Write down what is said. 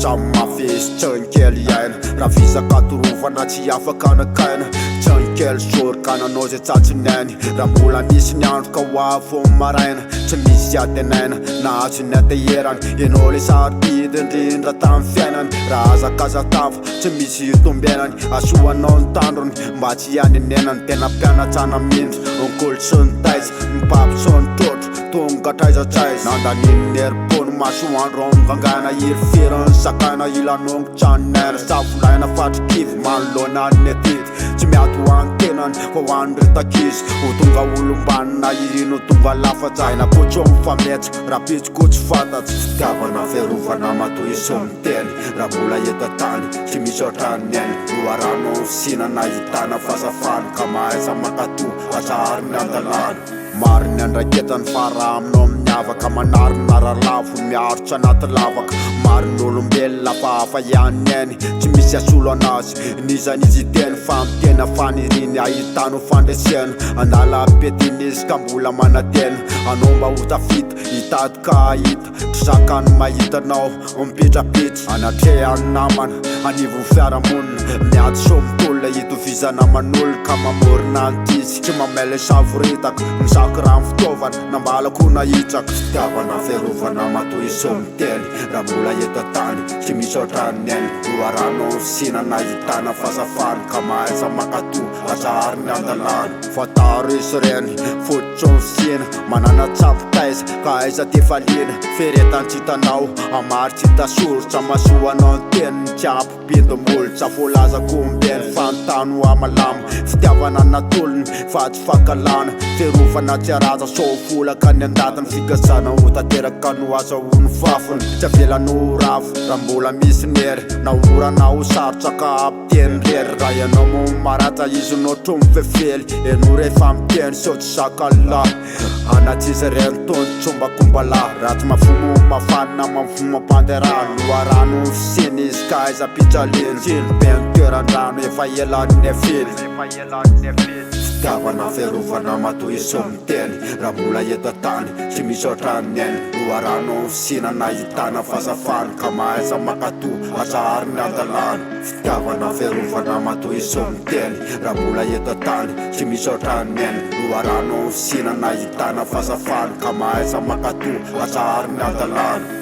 Mafis Tsankely iaina raha fizakatorovana tsy afaka anakaina Tsankely sorokana anao zay tsatsinainy raha mbola misy ny andro ka hoavy maraina tsy misy atenaina na tsy ny ateherany ianao le sarobidy indrindra tamin'ny fiainany raha azakazatava tsy misy tombenany asoanao ny tandrony mba tsy hanenenany tena mpianatsana mindry onkoly sy ny taiza mipapi sy ny trotro tonga traizatraiza nandaniny erbony masoandro mivangana irifirany sakana ilanongo traninaina savolaina fatrikivy manoloana ny atidy tsy miato antenany fa hoany ritakizy ho tonga olombanina ino tonga lafatsaina kotsy mifametsy raha pitsiko tsy fantatsy fitiavana fiarovana matoy sy miteny raha mbola eto tany tsy misy ohatrany ainy loarano sinana hitana fasafany ka mahaiza makato atsahary ny andalana maro ny andraketany fara aminao miavaka manarina ralavo miarotsy anaty lavaka maro ny olombelona fa hafa ihany ainy tsy misy asolo anazy nizanizy teny fa mitena faniriny ahitano fandresena andala petinizy ka mbola manatena anao mba ho tafita hitady ka ahita trisakany mahitanao mipetrapitry anatrehany namana anivony fiaramonina miady somitolona hitovizana manolo ka mamorina antizy tsy mamela savoritaka misako raha fitaovana nambalako nahitraka fitiavana fiarovana matoy sy miteny raha mbola eto tany tsy misy ohatrany ainy loarano sinana hitana fasafany ka mahaiza makato atsahary ny andalana fataro isy reny fototsy misina manana tsapotaiza ka aiza tefaliana feretany tsy hitanao amary tsy hitasorotra masoanao ny teniny tsy ampibindomolo tsy afolazako ombeny fanontano amalama fitiavana natolony fa tsy fakalana fiarovana tsy araza sofolaka ny andatany fikasana ho tateraka no azahoany fafony tsy avelano ravo raha mbola misy nery na orana ho sarotra ka apiteny rery raha ianao mo maratra izy notro mifefely eno rehefa miteny so tsy sakalahy anatsizy reny tony tsombakombalahy raha tsy mafomo mafana mafomampanterano loarano fisiny izy ka aiza pitraliny tsilobeny toeran-drano efa elan'ny afily fitiavana fiarovana matoy sy miteny raha mbola eto tany tsy misy ohatrany ainy loarano fisinana hitana fasafany ka mahaiza makato atsahary ny andalana fitiavana fiarovana matoy sy miteny raha mbola eto tany tsy misy ohatrany ainy loarano fisinana hitana fasafany ka mahaiza makato atsahary ny andalana